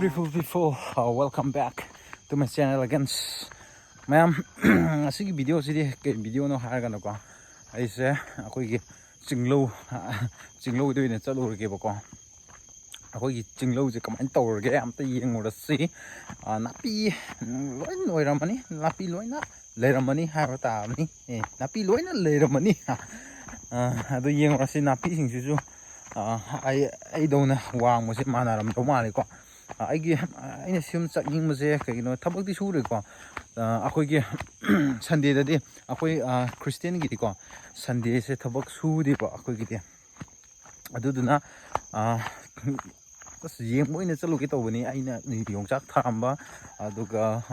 beautiful people, welcome back to my channel again. Ma'am, asigi video sidi video no haraga no ko. Aise akoi chinglo do ine chalu rge bako. Akoi chinglo je kamai tawrge am ta yengura si napi loin oiramani napi loina leiramani hara ta ni napi loina leiramani adu yengura si napi sing su I don't know wang mo si manaram to mali ko I sim chakning mo se kino thabak ti sure ko akoi gi Sunday da di akoi Christian gi ko Sunday se thabak su di ko akoi gi adu duna tas yeng mo ina chalu ki to bani aina ni yongchak thamba aduga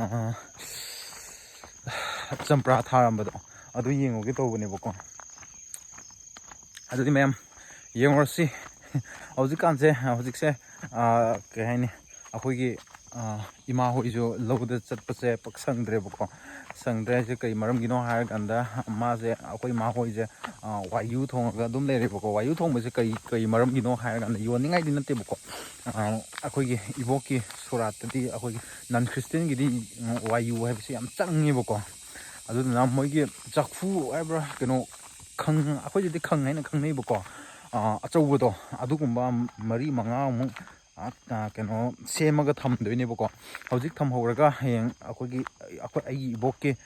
champra thamba do adu yengo ki to bani bako adu di ma'am yengor si hojik kan se hojik se ke haini akoi gi ima hoi jo lowda chatpa se pak sangdre bako sangdre je kai maram gi no har ganda ma je akoi ma hoi je wayu thong ga dum le re bako wayu thong ba je kai maram gi no har ganda yo ningai din te bako akoi gi iboki surat di akoi gi non christian gi di wayu hai se am changi bako adu na moi gi jakfu ebra keno khang akoi je di khang hai na khang nei bako achaubudo adugumba mari manga mu keno semaga thamdoine bako hojik thamhoraga heng akoi ai ibokke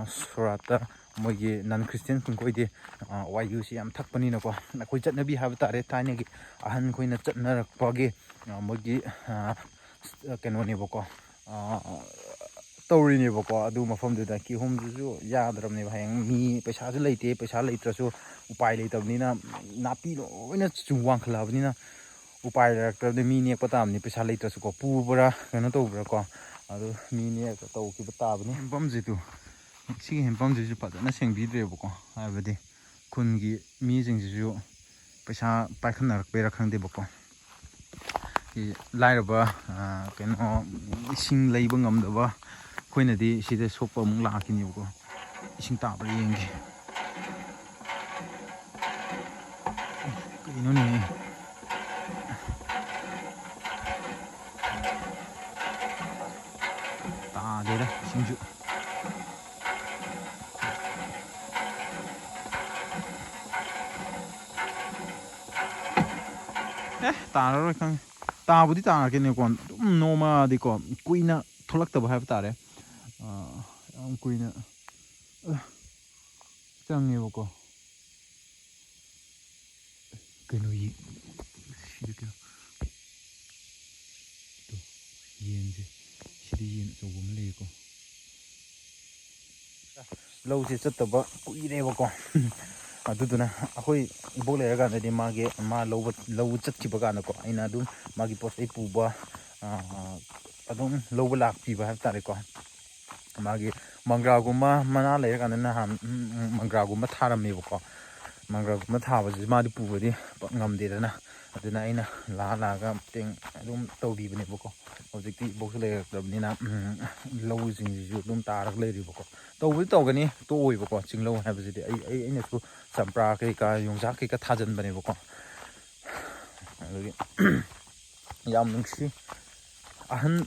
surata moigi non christian koi de wayu si am thakpani na ko akoi chatnabi haba tare taine gi ahan koina chatna rakpage moigi keno ne bako tawri ne bako adu mafam da ki hom ju yadram ne heng mi paisa ju leite paisa leitrasu upai leitabnina napi loina chungwang khlabnina upai rakta de mi ne patam ni paisa leitrasu ko pubra keno tobra ko adu mi ne ka to ki batabni bam jitu si hempam ju padana sengbidre bako habadi kungi mi jing ju paisa paikhan rakbe rakhang de bako lairaba keno ising leiba ngamdaba koina di sida sokpa mung lakini bako ising tabra yengi kaino ni ta de da singju taro kang tabudi ta kene kon noma di ko kuina tholakta ba tare am kuina changi bako keno yi shiri to yenje shiri yen so gum le ko low se chataba kuire bako aduduna akoi ibok le ga na mage ma low chatki baga na ko aina dum magi post ai puba adum low lak pi ba tare ko magi mangra guma mana le ga na han mangra guma tharame bako mangra guma thaba ji ma di pubadi ngamde dana aduna aina la ga teng adum tawbi bane bako hojikti box le rabnina low jing ju dum tarak le ri bako tawgani to oi bako chinglo ha bajidi aina su sampra kai ka yongja kai ka thajan bane bako yam nungsi ahan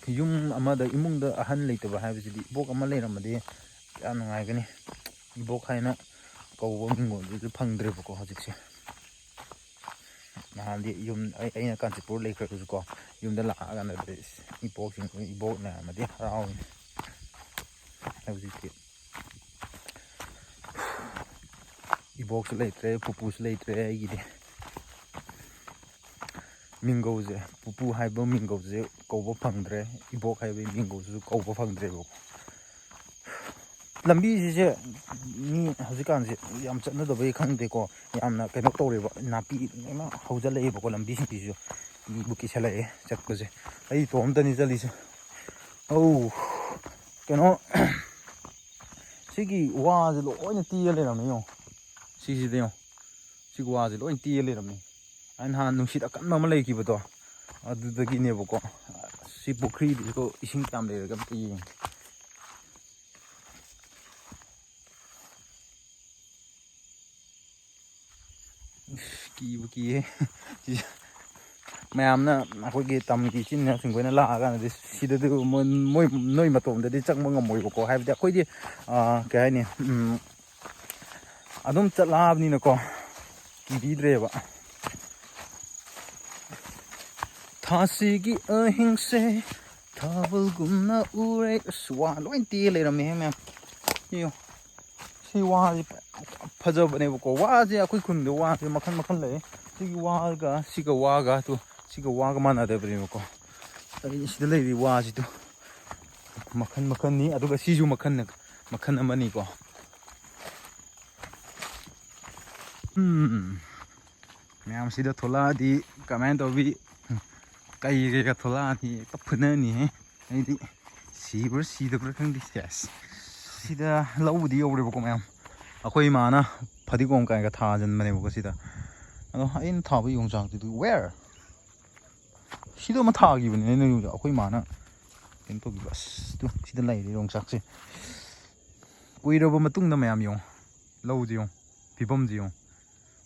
yum amada imungda ahan leitaba ha bajidi bok ama le ramade ya nungai gani bok haina kawbo mingo ju phangdre bako hojikse nahandi yum aina kanchipur lekra ko yumda la ga na ibok na amadi harau hojikse ibok leitre pupus leitre igide mingoze pupu haibo mingoze kawbo phangdre ibok haibe mingozu kawbo phangdre bo lambi je ni hojikan je yam chatna do bai khangde ko yamna keno tawreba napi ma hojale e bako lambi si ju buki chalae chatko je ai to amta ni chali se oh keno sigi wa je lo oina ti le ram yo si de yo sigi wa je lo oina ti le ram ni an han nusit akan ma lai ki bodo adu da gi ne bako si pokri ko ising tam le ga ti ki ꯃꯌꯥꯝꯅ ꯑꯩꯈꯣꯏꯒꯤ ꯇꯝꯒꯤ ꯏꯆꯤꯟ ꯏꯅꯥꯎꯁꯤꯡꯈꯣꯏꯅ ꯂꯥꯛꯑꯀꯥꯟꯗꯗꯤ ꯁꯤꯗꯗꯤ ꯃꯣꯏ ꯅꯣꯏ ꯃꯇꯣꯝꯗꯗꯤ ꯆꯪꯕ ꯉꯝꯃꯣꯏꯕꯀꯣ ꯍꯥꯏꯕꯗꯤ ꯑꯩꯈꯣꯏꯗꯤ ꯀꯩ ꯍꯥꯏꯅꯤ ꯑꯗꯨꯝ ꯆꯠꯂꯛꯑꯕꯅꯤꯅꯀꯣ ꯀꯤꯕꯤꯗ꯭ꯔꯦꯕ ꯊꯥꯁꯤꯒꯤ ꯑꯍꯤꯡꯁꯦ ꯊꯥꯕꯜꯒꯨꯝꯅ ꯎꯔꯦ ꯑꯁ ꯋꯥ ꯂꯣꯏ ꯇꯦ ꯂꯩꯔꯝꯃꯦꯍꯦ ꯃꯌꯥꯝ ꯌꯦꯡꯉꯣ ꯁꯤ ꯋꯥꯁꯦ ꯐꯖꯕꯅꯦꯕꯀꯣ ꯋꯥꯁꯦ ꯑꯩꯈꯣꯏ ꯈꯨꯟꯗ ꯋꯥꯁꯦ ꯃꯈꯜ ꯃꯈꯜ ꯂꯩ ꯁꯤꯒꯤ ꯋꯥꯒ ꯁꯤꯒ ꯋꯥꯒ ꯁꯤꯒ ꯋꯥꯒ ꯃꯥꯟꯅꯗꯕꯅꯦꯕꯀꯣ ꯑꯩ ꯁꯤꯗ ꯂꯩꯔꯤ ꯋꯥꯁꯤꯗꯣ ꯃꯈꯜ ꯃꯈꯜꯅꯤ ꯑꯗꯨꯒ ꯁꯤꯁꯨ ꯃꯈꯜ ꯑꯃꯅꯤꯀꯣ ꯃꯌꯥꯝ ꯁꯤꯗ ꯊꯣꯛꯂꯛꯑꯗꯤ ꯀꯃꯥꯏꯅ ꯇꯧꯕꯤ ꯀꯩꯒ ꯊꯣꯛꯂꯛꯑꯗꯤ ꯍꯦꯛꯇ ꯐꯨꯅꯅꯤꯍꯦ ꯑꯩꯗꯤ ꯁꯤꯕ꯭ꯔꯥ ꯁꯤꯗꯕ꯭ꯔꯥ ꯈꯪꯗꯦ ꯁꯦꯁ ꯁꯤꯗ ꯂꯧꯕꯨꯗꯤ ꯌꯧꯔꯦꯕꯀꯣ ꯃꯌꯥꯝ ꯑꯩꯈꯣꯏ ꯏꯃꯥꯅ ꯐꯗꯤꯒꯣꯝ ꯀꯥꯏꯒ ꯊꯥꯖꯤꯟꯕꯅꯦꯕꯀꯣ ꯁꯤꯗ ꯑꯗꯣ ꯑꯩꯅ ꯊꯥꯕ ꯌꯣꯡꯆꯥꯛꯇꯨꯗꯤ ꯋꯦꯔ ꯁꯤꯗ ꯑꯃ ꯊꯥꯈꯤꯕꯅꯦ ꯑꯩꯅ ꯌꯣꯡꯆꯥꯛ ꯑꯩꯈꯣꯏ ꯏꯃꯥꯅ ꯀꯩꯅꯣ ꯇꯧꯈꯤꯕ ꯑꯁ ꯁꯤꯗ ꯂꯩꯔꯦ ꯌꯣꯡꯆꯥꯛꯁꯦ ꯀꯨꯏꯔꯕ ꯃꯇꯨꯡꯗ ꯃꯌꯥꯝ ꯌꯦꯡꯉꯣ ꯂꯧꯁꯦ ꯌꯦꯡꯉꯣ ꯐꯤꯕꯝꯁꯦ ꯌꯦꯡꯉꯣ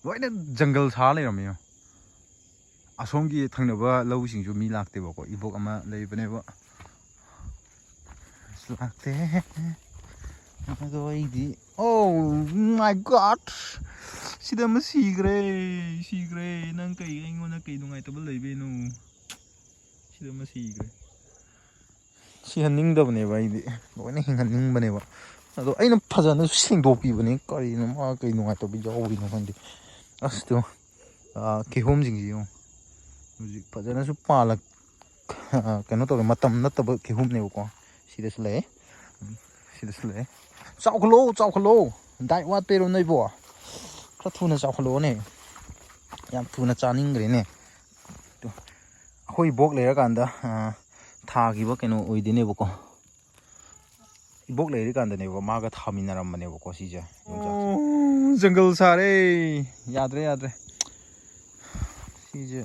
ꯂꯣꯏꯅ ꯖꯪꯒꯜ ꯁꯥ ꯂꯩꯔꯝꯃꯦ ꯌꯦꯡꯉꯣ ꯑꯁꯣꯝꯒꯤ ꯊꯪꯅꯕ ꯂꯧꯁꯤꯡꯁꯨ ꯃꯤ ꯂꯥꯛꯇꯦꯕꯀꯣ ꯏꯕꯣꯛ ꯑꯃ ꯂꯩꯕꯅꯦꯕ ꯂꯥꯛꯇꯦ ꯑꯗꯣ ꯑꯩꯗꯤ ꯑꯣ ꯃꯥꯏ ꯒॉड ꯁꯤꯗ ꯑꯃ ꯁꯤꯈ꯭ꯔꯦ ꯅꯪ ꯀꯩ ꯑꯩꯉꯣꯟꯗ ꯀꯩ ꯅꯨꯡꯉꯥꯏꯇꯕ ꯂꯩꯕꯩꯅꯣ ꯁꯤꯗ ꯑꯃ ꯁꯤꯈ꯭ꯔꯦ ꯁꯤꯍꯟꯅꯤꯡꯗꯕꯅꯦꯕ ꯑꯩꯗꯤ ꯂꯣꯏꯅ ꯍꯤꯡꯍꯟꯅꯤꯡꯕꯅꯦꯕ ꯑꯗꯣ ꯑꯩꯅ ꯐꯖꯅꯁꯨ ꯁꯦꯡꯗꯣꯛꯄꯤꯕꯅꯦ ꯀꯔꯤꯅꯣ ꯃꯥ ꯀꯩ ꯅꯨꯡꯉꯥꯏꯇꯕ ꯌꯥꯎꯕꯩꯅꯣ ꯈꯪꯗꯦ ꯑꯁ ꯀꯤꯍꯣꯝꯁꯤꯡꯁꯤ ꯌꯦꯡꯉꯣ ꯍꯧꯖꯤꯛ ꯐꯖꯅꯁꯨ ꯀꯩꯅꯣ ꯇꯧꯋꯦ ꯃꯇꯝ ꯅꯠꯇꯕ ꯀꯤꯍꯣꯝꯅꯦꯕꯀꯣ ꯁꯤꯗꯁꯨ ꯂꯩ ꯁꯤꯗꯁꯨ ꯂꯩ ꯆꯥꯎꯈꯠꯂꯣ ꯗꯥꯏꯠ ꯋꯥꯠꯄꯩꯔꯣ ꯅꯣꯏꯕꯣ ꯈꯔ ꯊꯨꯅ ꯆꯥꯎꯈꯠꯂꯛꯑꯣꯅꯦ ꯌꯥꯝ ꯊꯨꯅ ꯆꯥꯅꯤꯡꯈ꯭ꯔꯦꯅꯦ ꯑꯩꯈꯣꯏ ꯏꯕꯣꯛ ꯂꯩꯔꯀꯥꯟꯗ ꯊꯥꯈꯤꯕ ꯀꯩꯅꯣ ꯑꯣꯏꯗꯣꯏꯅꯦꯕꯀꯣ ꯏꯕꯣꯛ ꯂꯩꯔꯤꯀꯥꯟꯗꯅꯦꯕ ꯃꯥꯒ ꯊꯥꯃꯤꯟꯅꯔꯝꯕꯅꯦꯕꯀꯣ ꯁꯤꯁꯦ ꯌꯣꯡꯆꯥꯛꯁꯦ ꯖꯪꯒꯜ ꯁꯥꯔꯦ ꯌꯥꯗ꯭ꯔꯦ ꯁꯤꯁꯦ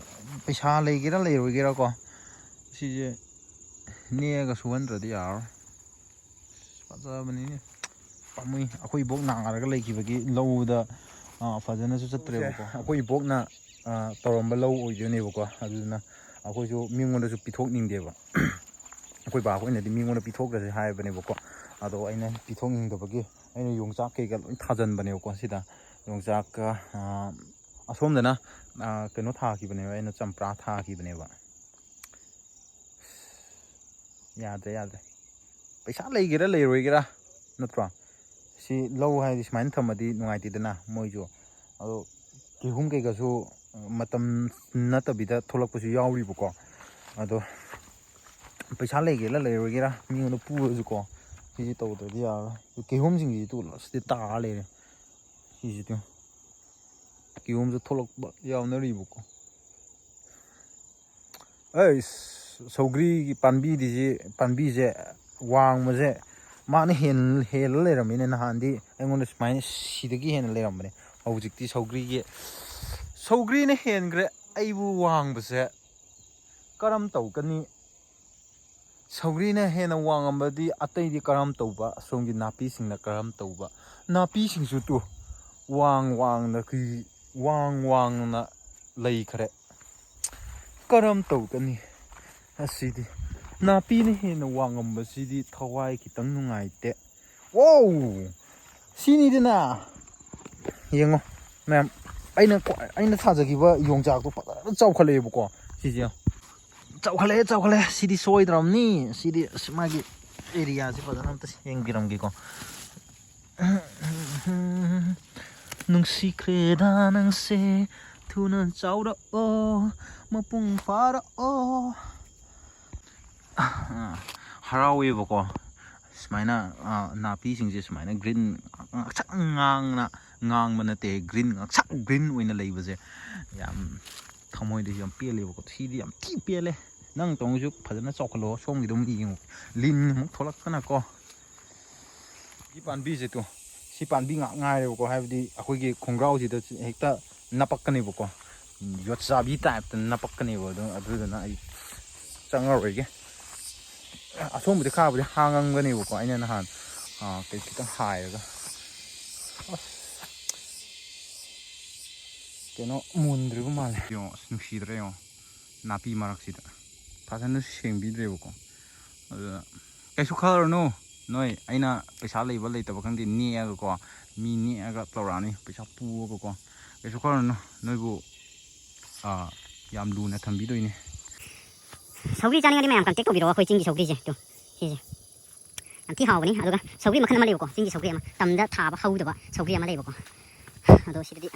ꯄꯩꯁꯥ ꯂꯩꯒꯦꯔꯥ ꯂꯩꯔꯣꯏꯒꯦꯔꯥꯀꯣ ꯁꯤꯁꯦ ꯅꯦꯛꯑꯒ ꯁꯨꯍꯟꯗ꯭ꯔꯗꯤ ꯌꯥꯔꯔꯣꯏ ꯐꯖꯕꯅꯤꯅꯦ ꯄꯥꯝꯃꯨꯏ ꯑꯩꯈꯣꯏ ꯏꯕꯣꯛ ꯅꯥꯔꯒ ꯂꯩꯈꯤꯕꯒꯤ ꯂꯧꯗ ꯐꯖꯅꯁꯨ ꯆꯠꯇ꯭ꯔꯦꯕꯀꯣ ꯑꯩꯈꯣꯏ ꯏꯕꯣꯛꯅ ꯇꯧꯔꯝꯕ ꯂꯧ ꯑꯣꯏꯗꯣꯏꯅꯦꯕꯀꯣ ꯑꯗꯨꯗꯨꯅ ꯑꯩꯈꯣꯏꯁꯨ ꯃꯤꯉꯣꯟꯗꯁꯨ ꯄꯤꯊꯣꯛꯅꯤꯡꯗꯦꯕ ꯑꯩꯈꯣꯏ ꯕꯥꯈꯣꯏꯅꯗꯤ ꯃꯤꯉꯣꯟꯗ ꯄꯤꯊꯣꯛꯈ꯭ꯔꯁꯦ ꯍꯥꯏꯕꯅꯦꯕꯀꯣ ꯑꯗꯣ ꯑꯩꯅ ꯄꯤꯊꯣꯛꯅꯤꯡꯗꯕꯒꯤ ꯑꯩꯅ ꯌꯣꯡꯆꯥꯛ ꯀꯩꯀꯥ ꯂꯣꯏ ꯊꯥꯖꯤꯟꯕꯅꯦꯕꯀꯣ ꯁꯤꯗ ꯌꯣꯡꯆꯥꯛꯀ ꯑꯁꯣꯝꯗꯅ ꯀꯩꯅꯣ ꯊꯥꯈꯤꯕꯅꯦꯕ ꯑꯩꯅ ꯆꯝꯄ꯭ꯔꯥ ꯊꯥꯈꯤꯕꯅꯦꯕ ꯌꯥꯗ꯭ꯔꯦ ꯄꯩꯁꯥ ꯂꯩꯒꯦꯔꯥ ꯂꯩꯔꯣꯏꯒꯦꯔꯥ ꯅꯠꯇ꯭ꯔꯣ ꯁꯤ ꯂꯧ ꯍꯥꯏꯗꯤ ꯁꯨꯃꯥꯏꯅ ꯊꯝꯃꯗꯤ ꯅꯨꯡꯉꯥꯏꯇꯦꯗꯅ ꯃꯣꯏꯁꯨ ꯑꯗꯣ ꯀꯤꯍꯣꯝ ꯀꯩꯀꯥꯁꯨ ꯃꯇꯝ ꯅꯠꯇꯕꯤꯗ ꯊꯣꯛꯂꯛꯄꯁꯨ ꯌꯥꯎꯔꯤꯕꯀꯣ ꯑꯗꯣ ꯄꯩꯁꯥ ꯂꯩꯒꯦꯔꯥ ꯂꯩꯔꯣꯏꯒꯦꯔꯥ ꯃꯤꯉꯣꯟꯗ ꯄꯨꯔꯁꯨꯀꯣ ꯁꯤꯁꯦ ꯇꯧꯗ꯭ꯔꯗꯤ ꯌꯥꯔꯔꯣꯏ ꯀꯤꯍꯣꯝꯁꯤꯡꯁꯤꯁꯨ ꯁꯤꯗꯤ ꯇꯥꯔ ꯂꯩꯔꯦ ꯁꯤꯁꯤꯗꯤ ꯀꯤꯍꯣꯝꯁꯨ ꯊꯣꯛꯂꯛꯄ ꯌꯥꯎꯅꯔꯤꯕꯀꯣ ꯁꯧꯒ꯭ꯔꯤꯒꯤ ꯄꯥꯝꯕꯤꯁꯦ ꯋꯥꯡꯕꯁꯦ ꯃꯥꯅ ꯍꯦꯜꯂ ꯂꯩꯔꯝꯃꯤꯅꯦ ꯅꯍꯥꯟꯗꯤ ꯑꯩꯉꯣꯟꯗ ꯁꯨꯃꯥꯏꯅ ꯁꯤꯗꯒꯤ ꯍꯦꯟꯅ ꯂꯩꯔꯝꯕꯅꯦ ꯍꯧꯖꯤꯛꯇꯤ ꯁꯧꯒ꯭ꯔꯤꯅ ꯍꯦꯟꯈ꯭ರೆ ꯑꯩꯕꯨ ꯋꯥꯡꯕꯁꯦ ꯀꯔꯝ ꯇꯧꯒꯅꯤ ꯁꯧꯒ꯭ꯔꯤꯅ ꯍꯦꯟꯅ ꯋꯥꯡꯉꯝꯕꯗꯤ ꯑꯇꯩꯗꯤ ꯀꯔꯝ ꯇꯧꯕ ꯑꯁꯣꯝꯒꯤ ꯅꯥꯄꯤꯁꯤꯡꯅ ꯀꯔꯝ ꯇꯧꯕ ꯅꯥꯄꯤꯁꯤꯡꯁꯨ ꯋꯥꯡꯅ ꯂꯩꯈ꯭ꯔꯦ ꯀꯔꯝ ꯇꯧꯒꯅꯤ ꯑꯁꯤꯗꯤ ꯅꯥꯄꯤꯅ ꯍꯦꯟꯅ ꯋꯥꯡꯉꯝꯕꯁꯤꯗꯤ ꯊꯋꯥꯏ ꯈꯤꯇꯪ ꯅꯨꯡꯉꯥꯏꯇꯦ ꯋꯥꯎ ꯁꯤꯅꯤꯗꯅ ꯌꯦꯡꯉꯣ ꯃꯌꯥꯝ ꯑꯩꯅ ꯊꯥꯖꯈꯤꯕ ꯌꯣꯡꯆꯥꯛꯇꯣ ꯐꯖꯅ ꯆꯥꯎꯈꯠꯂꯛꯑꯦꯕꯀꯣ ꯁꯤꯁꯦ ꯆꯥꯎꯈꯠꯂꯛꯑꯦ ꯁꯤꯗꯤ ꯁꯣꯏꯗ꯭ꯔꯕꯅꯤ ꯁꯤꯗꯤ ꯑꯁ ꯃꯥꯒꯤ ꯑꯦꯔꯤꯌꯥꯁꯦ ꯐꯖꯅ ꯑꯝꯇ ꯌꯦꯡꯕꯤꯔꯝꯒꯦꯀꯣ ꯅꯨꯡꯁꯤꯈ꯭ꯔꯦꯗ ꯅꯪꯁꯦ ꯊꯨꯅ ꯆꯥꯎꯔꯛꯑꯣ ꯃꯄꯨꯡ ꯐꯥꯔꯛꯑꯣ ꯍꯔꯥꯎꯋꯦꯕꯀꯣ ꯁꯨꯃꯥꯏꯅ ꯅꯥꯄꯤꯁꯤꯡꯁꯦ ꯁꯨꯃꯥꯏꯅ ꯒ꯭ꯔꯤꯟ ꯉꯥꯛꯁꯪ ꯉꯥꯡꯕ ꯅꯠꯇꯦ ꯒ꯭ꯔꯤꯟ ꯉꯥꯛꯁꯪ ꯒ꯭ꯔꯤꯟ ꯑꯣꯏꯅ ꯂꯩꯕꯁꯦ ꯌꯥꯝ ꯊꯃꯣꯏꯗꯁꯨ ꯌꯥꯝ ꯄꯦꯜꯂꯦꯕꯀꯣ ꯁꯤꯗꯤ ꯌꯥꯝ ꯊꯤ ꯄꯦꯜꯂꯦ ꯅꯪ ꯇꯧꯅꯁꯨ ꯐꯖꯅ ꯆꯥꯎꯈꯠꯂꯛꯑꯣ ꯁꯣꯝꯒꯤꯗꯣ ꯑꯃꯨꯛ ꯌꯦꯡꯉꯨ ꯂꯤꯟ ꯑꯃꯨꯛ ꯊꯣꯛꯂꯛꯇꯅꯀꯣ ꯁꯤ ꯄꯥꯝꯕꯤꯁꯦ ꯁꯤ ꯄꯥꯝꯕꯤ ꯉꯥꯏꯔꯦꯕꯀꯣ ꯍꯥꯏꯕꯗꯤ ꯑꯩꯈꯣꯏꯒꯤ ꯈꯣꯡꯒ꯭ꯔꯥꯎꯁꯤꯗ ꯍꯦꯛꯇ ꯅꯄꯛꯀꯅꯦꯕꯀꯣ ꯌꯣꯠꯆꯥꯕꯤ ꯇꯥꯏꯞꯇ ꯅꯄꯛꯀꯅꯦꯕ ꯑꯗꯨꯗꯨꯅ ꯑꯩ ꯆꯪꯉꯔꯣꯏꯒꯦ ꯑꯁꯣꯝꯕꯨꯗꯤ ꯈꯔꯕꯨꯗꯤ ꯍꯥꯡꯉꯝꯒꯅꯦꯕꯀꯣ ꯑꯩꯅ ꯅꯍꯥꯟ ꯈꯤꯇꯪ ꯍꯥꯏꯔꯒ ꯀꯩꯅꯣ ꯃꯨꯟꯗ꯭ꯔꯤꯕ ꯃꯥꯜꯂꯦ ꯌꯦꯡꯉꯣ ꯑꯁ ꯅꯨꯡꯁꯤꯗ꯭ꯔꯦ ꯌꯦꯡꯉꯣ napi maraksida fazana sengbidrebako adu kaisu khalorno noi aina paisa leiba leitaba khangdi neaga ko mi neaga tawrani paisa puga ko kaisu khalorno noibu yam luna thambidoine सौग्री जाने मैं कंटेक्ट को बिरो चिंगी सौग्री से तो सिसे अंति हावनी अदुगा सौग्री मखन मा लेबको चिंगी सौग्री मा तमदा थाबा हौदबा सौग्री मा लेबको अदो सिदि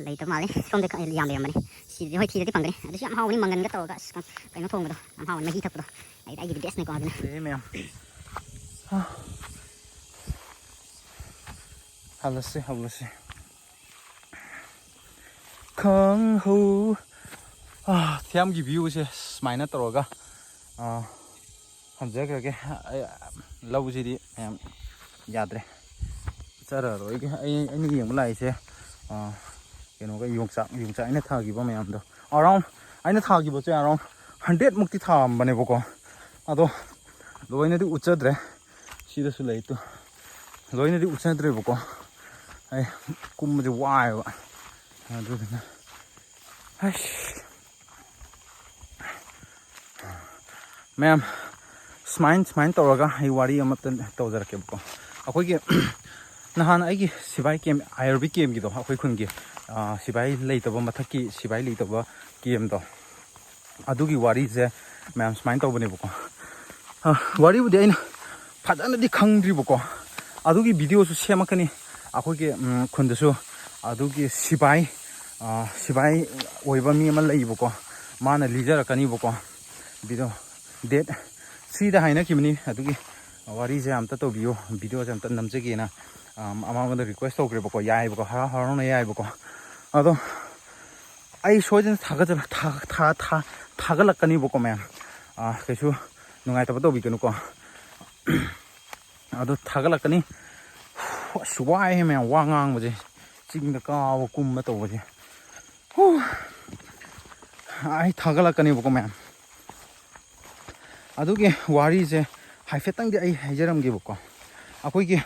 लेत माले सोमदे याम लेमने सिदि होय थिदि पंगने अदु याम हावनी मंगन गा तोगा कइनो थोंगदो याम हावनी मही थकदो आई गी बेस्ट ने को अदु ए मैम हालसे खंग हो ꯊꯦꯝꯒꯤ ꯚ꯭ꯌꯨꯁꯦ ꯁꯨꯃꯥꯏꯅ ꯇꯧꯔꯒ ꯍꯟꯖꯈ꯭ꯔꯒꯦ ꯂꯧꯁꯤꯗꯤ ꯃꯌꯥꯝ ꯌꯥꯗ꯭ꯔꯦ ꯆꯠꯔꯔꯣꯏꯒꯦ ꯑꯩꯅ ꯌꯦꯡꯕ ꯂꯥꯛꯏꯁꯦ ꯀꯩꯅꯣꯒ ꯌꯣꯡꯆꯥꯛ ꯑꯩꯅ ꯊꯥꯈꯤꯕ ꯃꯌꯥꯝꯗꯣ ꯑꯔꯥꯎꯟ ꯑꯩꯅ ꯊꯥꯈꯤꯕꯁꯦ ꯑꯔꯥꯎꯟ 100 ꯃꯨꯛꯇꯤ ꯊꯥꯔꯝꯕꯅꯦꯕꯀꯣ ꯑꯗꯣ ꯂꯣꯏꯅꯗꯤ ꯎꯠꯆꯗ꯭ꯔꯦ ꯁꯤꯗꯁꯨ ꯂꯩꯇꯣ ꯂꯣꯏꯅꯗꯤ ꯎꯠꯆꯗ꯭ꯔꯦꯕꯀꯣ ꯑꯩ ꯀꯨꯝꯕꯁꯦ ꯋꯥꯏꯑꯦꯕ ꯑꯗꯨꯗꯨꯅ मैम स्माइन तौरगा वारी तौजरकेबको अखोगी नहान आई सिबाई केम IRB केम की अखोई खुन की सिबाई लेतब मथक की सिबाई लेतब केम दो अदुगी वारी से मैम स्माइन तौबनेबको वारी बुदि आइन फजनदि खंग्द्रिबको अदुगी वीडियो सु सेमकनी अखोगी खुनदसु अदुगी सिबाई ओइबा मी अमा लैबको माना लिजरकनीबको वीडियो डेट 3 दा हाइना किमनी अदुगी वारी से आमता तो वीडियो से आमता नमजेगेना अमामदा रिक्वेस्ट तौग्रेबको याइबको हराउना याइबको अदो आई सोजन थागलकनीबको मैम कैसु नुंगाइतब तौबिगनुको अदो थागलकनी सुवाई मैम वा ngangbजे चिंगदा काव कुम तौबजे आई थागलकनीबको मैम अदुगे वारी से हाइफेटंग दे आई हाइजरमगेबको अखोइगे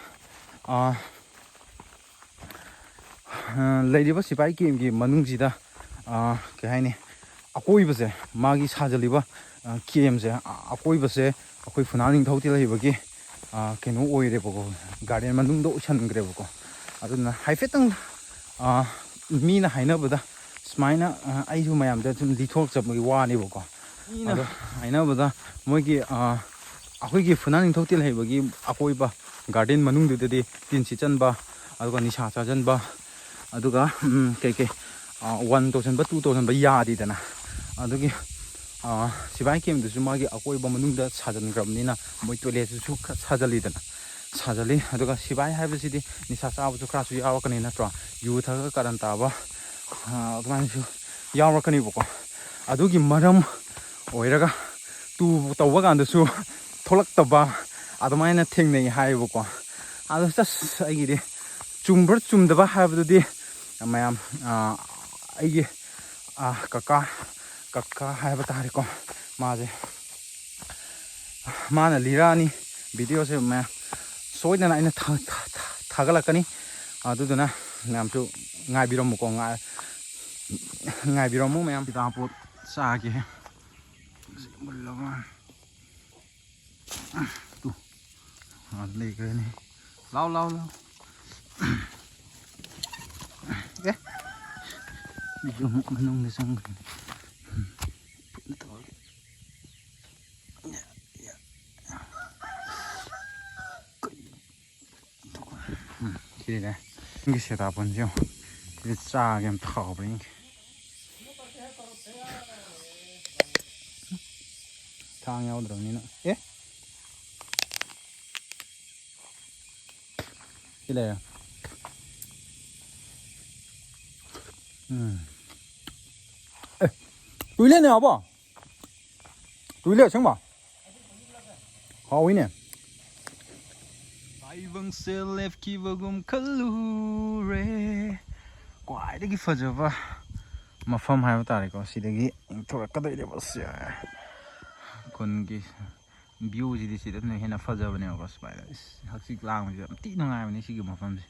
लेरिबा सिपाई केमगी मनुंगजिदा के हाइने अकोइबसे मागी साजलिबा केमजे अकोइबसे अखोइ फुनानिंग थौति लैबगी केनो ओइरेबको गार्डन मनुंगदो उछनग्रेबको अदुना हाइफेटंग मीना हाइनबदा स्माइना आइजु मयामदा जुम लिथोक जबगी वानेबको अदो हाइनबदा मोइगी अखोइगी फुनानिंग थौति लैबगी अकोइबा गार्डन मनुंगदुदि तिनसि चनबा अदुगा निशा चाजनबा अदुगा केके 1000 2 2000 यादिदना अदुगी सिबाई केमदुसु मागी अकोइबा मनुंगदा साजनग्रबनिना मोइ टॉयलेटसु साजलिदना साजली अदुगा सिबाई हाइबसिदि निशा चाबसु खरासु यावकनी नत्रो यु थगा करन ताबा अदुमानसु यावकनीबको अदुगी मरम ओइरगा तू तौबा कांदसु थोलक्तबा अदुमाइना थेंगनै हाइबको अदु जस्ट आइगिदि चुमब्र चुमदबा हाइबदुदि मयाम आइगे कक्का हाइबा तारेको माजे माना लिरानी वीडियो से मैं सोइदना आइना थागलकनी अदुदुना मयामसु ngaibiromko ngaibiromu mayam pitapot saage मुल्लवा तू ले गए नहीं लाओ ये जो मनोंग ने संग ठीक है इनके सेटअप जो ये चागे हम थाव बनी थांग याउद्रबनिना ए इले ए तुइले ने आबा तुइले संबा हाविने आइवंग से लेफ की वगुम खलुरे क्वाइदगी फजबा मफम हाइबा तारेको सिदगी इंथोरकदइले बस्य की व्यू जी हेन फजबने हक्सी लांग ती नुंगाइबने सिगी मफम से